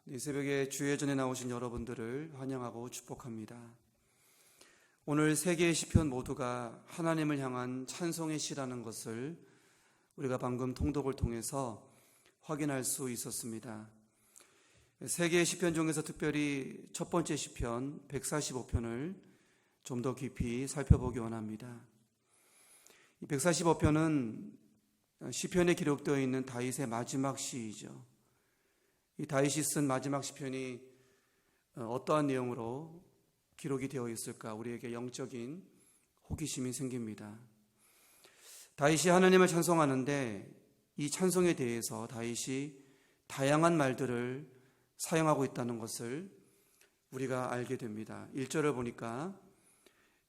이 새벽에 주예전에 나오신 여러분들을 환영하고 축복합니다. 오늘 세 개의 시편 모두가 하나님을 향한 찬송의 시라는 것을 우리가 방금 통독을 통해서 확인할 수 있었습니다. 세 개의 시편 중에서 특별히 첫 번째 시편 145편을 좀 더 깊이 살펴보기 원합니다. 이 145편은 시편에 기록되어 있는 다윗의 마지막 시이죠. 이 다윗이 쓴 마지막 시편이 어떠한 내용으로 기록이 되어 있을까 우리에게 영적인 호기심이 생깁니다. 다윗이 하나님을 찬송하는데 이 찬송에 대해서 다윗이 다양한 말들을 사용하고 있다는 것을 우리가 알게 됩니다. 1절을 보니까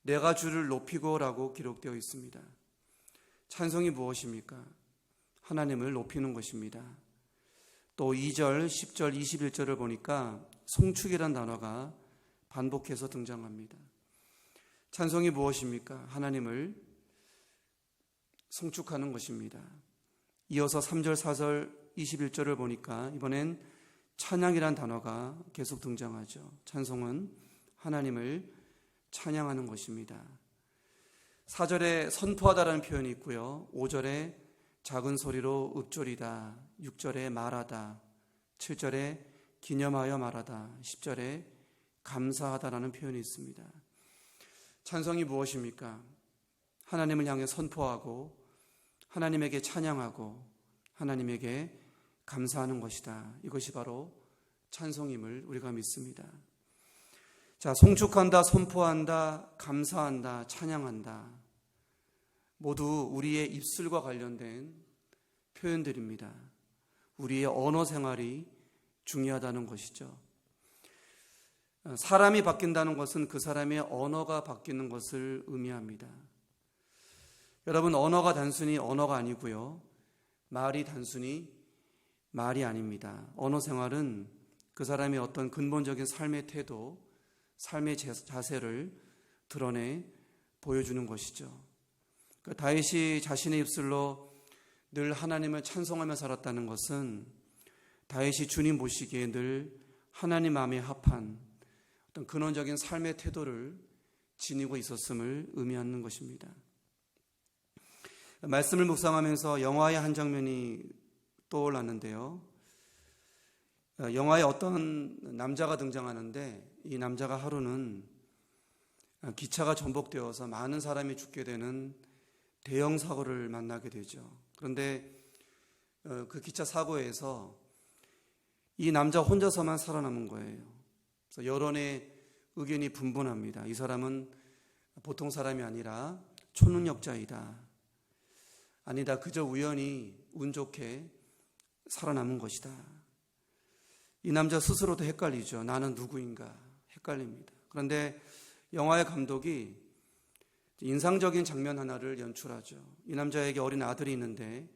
내가 주를 높이고 라고 기록되어 있습니다. 찬송이 무엇입니까? 하나님을 높이는 것입니다. 또 2절, 10절, 21절을 보니까 송축이란 단어가 반복해서 등장합니다. 찬송이 무엇입니까? 하나님을 송축하는 것입니다. 이어서 3절, 4절, 21절을 보니까 이번엔 찬양이란 단어가 계속 등장하죠. 찬송은 하나님을 찬양하는 것입니다. 4절에 선포하다라는 표현이 있고요. 5절에 작은 소리로 읊조리다, 6절에 말하다, 7절에 기념하여 말하다, 10절에 감사하다라는 표현이 있습니다. 찬송이 무엇입니까? 하나님을 향해 선포하고 하나님에게 찬양하고 하나님에게 감사하는 것이다. 이것이 바로 찬송임을 우리가 믿습니다. 자, 송축한다, 선포한다, 감사한다, 찬양한다. 모두 우리의 입술과 관련된 표현들입니다. 우리의 언어 생활이 중요하다는 것이죠. 사람이 바뀐다는 것은 그 사람의 언어가 바뀌는 것을 의미합니다. 여러분, 언어가 단순히 언어가 아니고요. 말이 단순히 말이 아닙니다. 언어 생활은 그 사람의 어떤 근본적인 삶의 태도, 삶의 자세를 드러내 보여주는 것이죠. 다윗이 자신의 입술로 늘 하나님을 찬송하며 살았다는 것은 다윗이 주님 보시기에 늘 하나님 마음에 합한 어떤 근원적인 삶의 태도를 지니고 있었음을 의미하는 것입니다. 말씀을 묵상하면서 영화의 한 장면이 떠올랐는데요. 영화에 어떤 남자가 등장하는데 이 남자가 하루는 기차가 전복되어서 많은 사람이 죽게 되는 대형 사고를 만나게 되죠. 그런데 그 기차 사고에서 이 남자 혼자서만 살아남은 거예요. 그래서 여론의 의견이 분분합니다. 이 사람은 보통 사람이 아니라 초능력자이다. 아니다. 그저 우연히 운 좋게 살아남은 것이다. 이 남자 스스로도 헷갈리죠. 나는 누구인가 헷갈립니다. 그런데 영화의 감독이 인상적인 장면 하나를 연출하죠. 이 남자에게 어린 아들이 있는데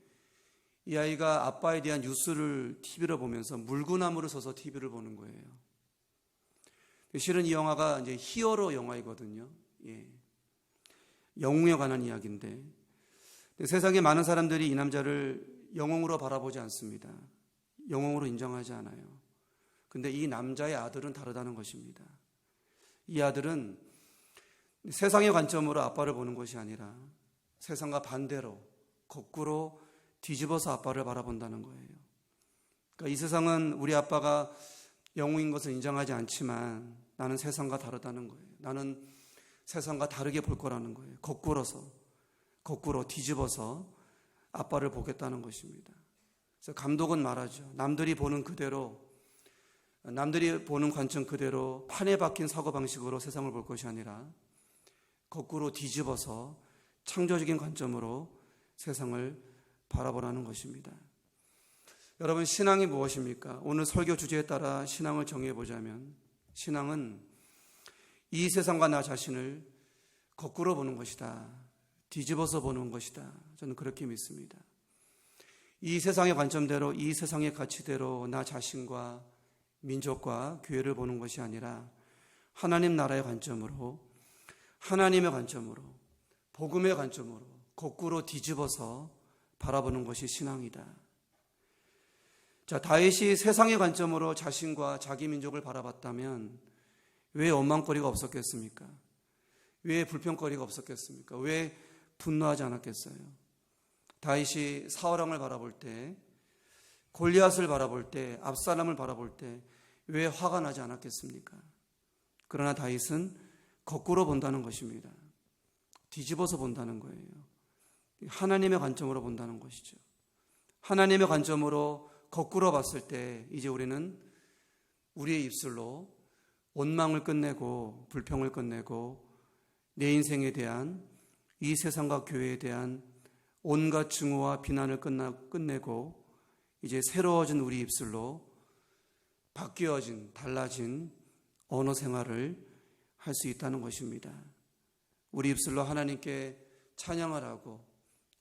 이 아이가 아빠에 대한 뉴스를 TV로 보면서 물구나무를 서서 TV를 보는 거예요. 실은 이 영화가 이제 히어로 영화이거든요. 영웅에 관한 이야기인데 세상에 많은 사람들이 이 남자를 영웅으로 바라보지 않습니다. 영웅으로 인정하지 않아요. 근데 이 남자의 아들은 다르다는 것입니다. 이 아들은 세상의 관점으로 아빠를 보는 것이 아니라 세상과 반대로 거꾸로 뒤집어서 아빠를 바라본다는 거예요. 그러니까 이 세상은 우리 아빠가 영웅인 것을 인정하지 않지만 나는 세상과 다르다는 거예요. 나는 세상과 다르게 볼 거라는 거예요. 거꾸로 뒤집어서 아빠를 보겠다는 것입니다. 그래서 감독은 말하죠. 남들이 보는 관점 그대로 판에 박힌 사고방식으로 세상을 볼 것이 아니라 거꾸로 뒤집어서 창조적인 관점으로 세상을 바라보라는 것입니다. 여러분, 신앙이 무엇입니까? 오늘 설교 주제에 따라 신앙을 정해보자면 신앙은 이 세상과 나 자신을 거꾸로 보는 것이다. 뒤집어서 보는 것이다. 저는 그렇게 믿습니다. 이 세상의 관점대로, 이 세상의 가치대로 나 자신과 민족과 교회를 보는 것이 아니라 하나님 나라의 관점으로, 하나님의 관점으로, 복음의 관점으로 거꾸로 뒤집어서 바라보는 것이 신앙이다. 자, 다윗이 세상의 관점으로 자신과 자기 민족을 바라봤다면 왜 원망거리가 없었겠습니까? 왜 불평거리가 없었겠습니까? 왜 분노하지 않았겠어요? 다윗이 사울왕을 바라볼 때, 골리앗을 바라볼 때, 압살롬을 바라볼 때 왜 화가 나지 않았겠습니까? 그러나 다윗은 거꾸로 본다는 것입니다. 뒤집어서 본다는 거예요. 하나님의 관점으로 본다는 것이죠. 하나님의 관점으로 거꾸로 봤을 때 이제 우리는 우리의 입술로 원망을 끝내고 불평을 끝내고 내 인생에 대한, 이 세상과 교회에 대한 온갖 증오와 비난을 끝내고 이제 새로워진 우리 입술로 바뀌어진, 달라진 언어 생활을 할 수 있다는 것입니다. 우리 입술로 하나님께 찬양을 하고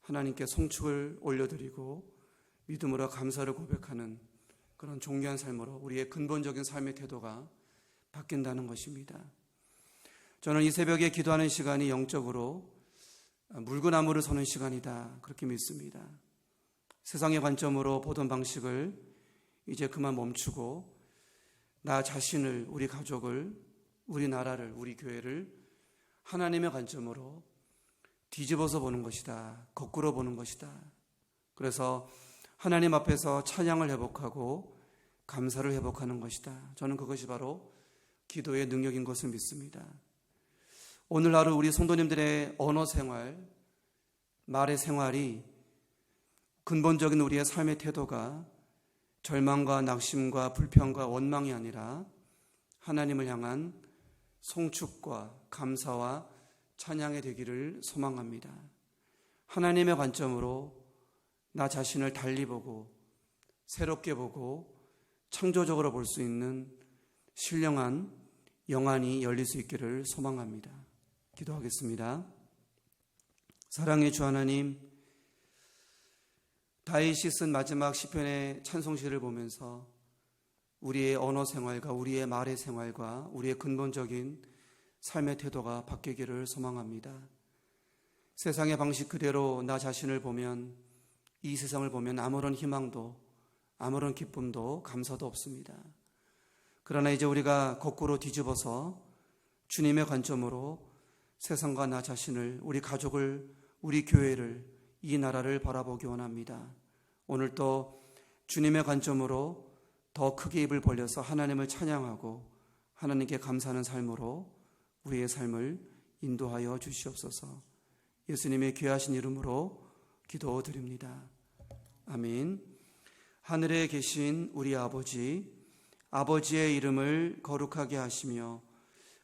하나님께 송축을 올려드리고 믿음으로 감사를 고백하는 그런 존귀한 삶으로 우리의 근본적인 삶의 태도가 바뀐다는 것입니다. 저는 이 새벽에 기도하는 시간이 영적으로 물구나무를 서는 시간이다, 그렇게 믿습니다. 세상의 관점으로 보던 방식을 이제 그만 멈추고 나 자신을, 우리 가족을, 우리 나라를, 우리 교회를 하나님의 관점으로 뒤집어서 보는 것이다, 거꾸로 보는 것이다. 그래서 하나님 앞에서 찬양을 회복하고 감사를 회복하는 것이다. 저는 그것이 바로 기도의 능력인 것을 믿습니다. 오늘 하루 우리 성도님들의 언어 생활, 말의 생활이 근본적인 우리의 삶의 태도가 절망과 낙심과 불평과 원망이 아니라 하나님을 향한 송축과 감사와 찬양이 되기를 소망합니다. 하나님의 관점으로 나 자신을 달리 보고 새롭게 보고 창조적으로 볼 수 있는 신령한 영안이 열릴 수 있기를 소망합니다. 기도하겠습니다. 사랑의 주 하나님, 다윗이 쓴 마지막 시편의 찬송시를 보면서 우리의 언어 생활과 우리의 말의 생활과 우리의 근본적인 삶의 태도가 바뀌기를 소망합니다. 세상의 방식 그대로 나 자신을 보면, 이 세상을 보면 아무런 희망도, 아무런 기쁨도 감사도 없습니다. 그러나 이제 우리가 거꾸로 뒤집어서 주님의 관점으로 세상과 나 자신을, 우리 가족을, 우리 교회를, 이 나라를 바라보기 원합니다. 오늘 또 주님의 관점으로 더 크게 입을 벌려서 하나님을 찬양하고 하나님께 감사하는 삶으로 우리의 삶을 인도하여 주시옵소서. 예수님의 귀하신 이름으로 기도드립니다. 아멘. 하늘에 계신 우리 아버지, 아버지의 이름을 거룩하게 하시며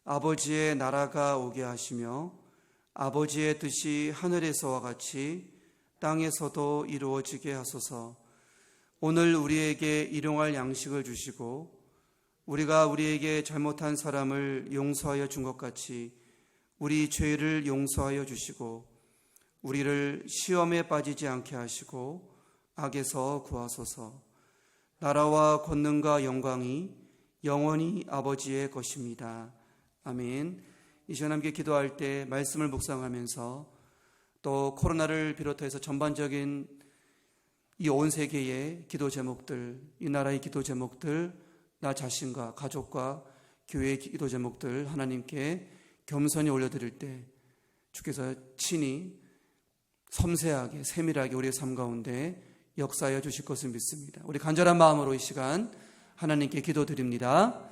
아버지의 나라가 오게 하시며 아버지의 뜻이 하늘에서와 같이 땅에서도 이루어지게 하소서. 오늘 우리에게 일용할 양식을 주시고 우리가 우리에게 잘못한 사람을 용서하여 준 것 같이 우리 죄를 용서하여 주시고 우리를 시험에 빠지지 않게 하시고 악에서 구하소서. 나라와 권능과 영광이 영원히 아버지의 것입니다. 아멘. 이 시간 함께 기도할 때 말씀을 묵상하면서 또 코로나를 비롯해서 전반적인 이 온 세계의 기도 제목들, 이 나라의 기도 제목들, 나 자신과 가족과 교회의 기도 제목들 하나님께 겸손히 올려드릴 때 주께서 친히 섬세하게 세밀하게 우리의 삶 가운데 역사하여 주실 것을 믿습니다. 우리 간절한 마음으로 이 시간 하나님께 기도드립니다.